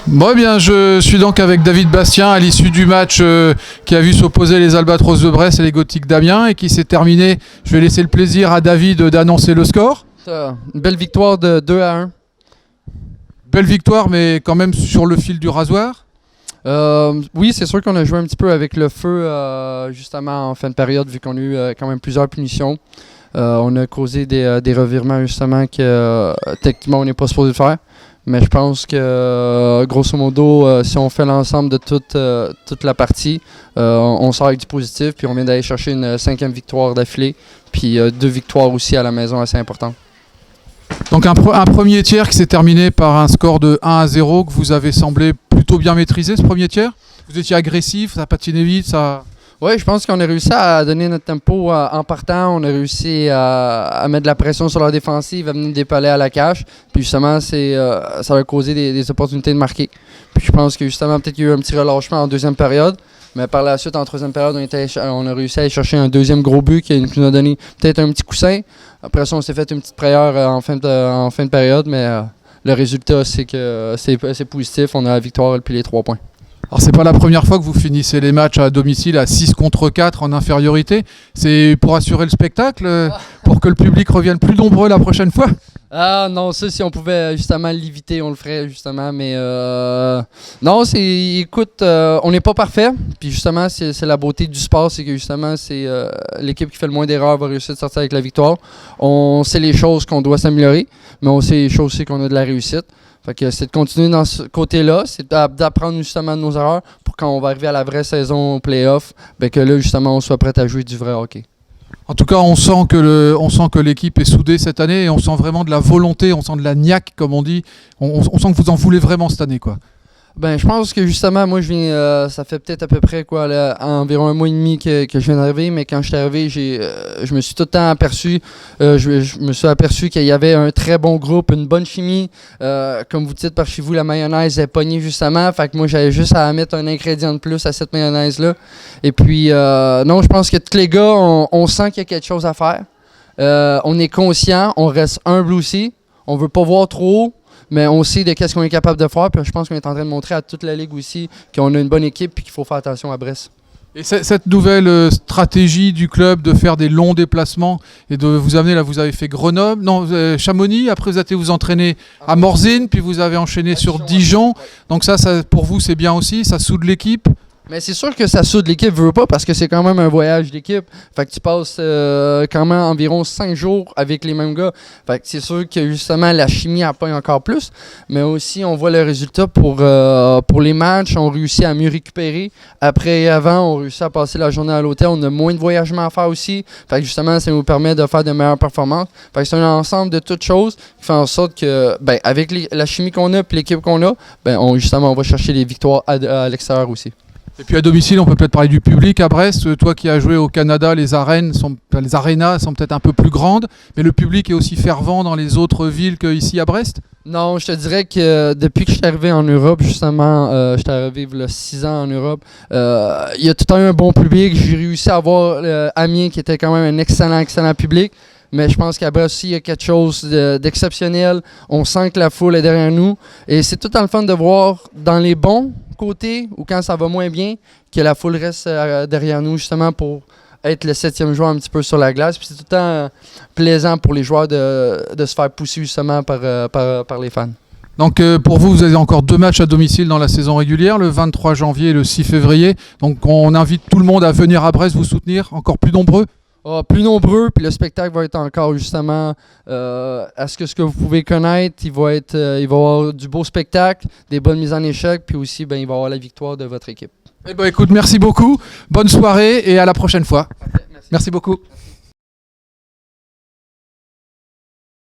Bon, eh bien, je suis donc avec David Bastien à l'issue du match qui a vu s'opposer les Albatros de Brest et les Gothiques d'Amiens et qui s'est terminé. Je vais laisser le plaisir à David d'annoncer le score. Une belle victoire de 2-1. Belle victoire, mais quand même sur le fil du rasoir. Oui, c'est sûr qu'on a joué un petit peu avec le feu justement en fin de période vu qu'on a eu quand même plusieurs punitions. On a causé des revirements justement que techniquement on n'est pas supposé faire. Mais je pense que grosso modo, si on fait l'ensemble de toute la partie, on sort avec du positif. Puis on vient d'aller chercher une 5e victoire d'affilée. Puis 2 victoires aussi à la maison assez importantes. Donc un premier tiers qui s'est terminé par un score de 1-0 que vous avez semblé plutôt bien maîtriser ce premier tiers. Vous étiez agressif, ça patiné vite, ça... Oui, je pense qu'on a réussi à donner notre tempo en partant. On a réussi à mettre de la pression sur leur défensive, à venir dépaler à la cage. Puis justement, ça a causé des opportunités de marquer. Puis je pense que justement, peut-être qu'il y a eu un petit relâchement en deuxième période. Mais par la suite, en troisième période, on a réussi à aller chercher un deuxième gros but qui nous a donné peut-être un petit coussin. Après ça, on s'est fait une petite prière en fin de période. Mais le résultat, c'est que c'est positif. On a la victoire et puis les 3 points. Alors c'est pas la première fois que vous finissez les matchs à domicile à 6 contre 4 en infériorité. C'est pour assurer le spectacle, pour que le public revienne plus nombreux la prochaine fois? Ah non, ça si on pouvait justement l'éviter, on le ferait justement, mais non, écoute, on n'est pas parfait, puis justement c'est la beauté du sport, c'est que justement c'est l'équipe qui fait le moins d'erreurs va réussir de sortir avec la victoire. On sait les choses qu'on doit s'améliorer, mais on sait les choses aussi qu'on a de la réussite. Fait que c'est de continuer dans ce côté-là, c'est d'apprendre justement de nos erreurs pour quand on va arriver à la vraie saison play-off, ben que là justement on soit prêt à jouer du vrai hockey. En tout cas, on sent que l'équipe est soudée cette année et on sent vraiment de la volonté, on sent de la niaque comme on dit. On sent que vous en voulez vraiment cette année, quoi. Ben, je pense que justement, moi, ça fait peut-être à peu près environ 1 mois et demi que je viens d'arriver, mais quand je suis arrivé, je me suis tout le temps aperçu, je me suis aperçu qu'il y avait un très bon groupe, une bonne chimie. Comme vous dites par chez vous, la mayonnaise est pognée justement, fait que moi, j'avais juste à mettre un ingrédient de plus à cette mayonnaise-là. Et puis, non, je pense que tous les gars, on sent qu'il y a quelque chose à faire. On est conscient, on reste humble aussi, on veut pas voir trop haut. Mais on sait de qu'est-ce qu'on est capable de faire. Puis je pense qu'on est en train de montrer à toute la ligue aussi qu'on a une bonne équipe et qu'il faut faire attention à Brest. Et cette nouvelle stratégie du club de faire des longs déplacements et de vous amener, là vous avez fait Grenoble, non Chamonix, après vous avez vous entraîner à Morzine, puis vous avez enchaîné sur Dijon. Donc ça pour vous c'est bien aussi, ça soude l'équipe. Mais c'est sûr que ça soude l'équipe, veut pas, parce que c'est quand même un voyage d'équipe. Fait que tu passes quand même environ 5 jours avec les mêmes gars. Fait que c'est sûr que justement la chimie appogne encore plus. Mais aussi on voit le résultat pour les matchs, on réussit à mieux récupérer. Après et avant, on réussit à passer la journée à l'hôtel, on a moins de voyagements à faire aussi. Fait que justement, ça nous permet de faire de meilleures performances. Fait que c'est un ensemble de toutes choses qui fait en sorte que avec la chimie qu'on a et l'équipe qu'on a, on va chercher les victoires à l'extérieur aussi. Et puis à domicile, on peut peut-être parler du public à Brest. Toi qui as joué au Canada, les arénas sont peut-être un peu plus grandes, mais le public est aussi fervent dans les autres villes qu'ici à Brest? Non, je te dirais que depuis que je suis arrivé en Europe, justement, je suis arrivé il y a 6 ans en Europe, il y a tout le temps eu un bon public. J'ai réussi à avoir Amiens qui était quand même un excellent public. Mais je pense qu'à Brest aussi, il y a quelque chose d'exceptionnel. On sent que la foule est derrière nous. Et c'est tout le temps le fun de voir dans les bons côtés ou quand ça va moins bien, que la foule reste derrière nous justement pour être le 7e joueur un petit peu sur la glace. Puis c'est tout le temps plaisant pour les joueurs de se faire pousser justement par les fans. Donc pour vous, vous avez encore 2 matchs à domicile dans la saison régulière, le 23 janvier et le 6 février. Donc on invite tout le monde à venir à Brest vous soutenir, encore plus nombreux. Plus nombreux, puis le spectacle va être encore justement à ce que vous pouvez connaître. Il va y avoir du beau spectacle, des bonnes mises en échec, puis aussi il va y avoir la victoire de votre équipe. Eh ben, écoute, merci beaucoup, bonne soirée et à la prochaine fois. Merci beaucoup. Merci.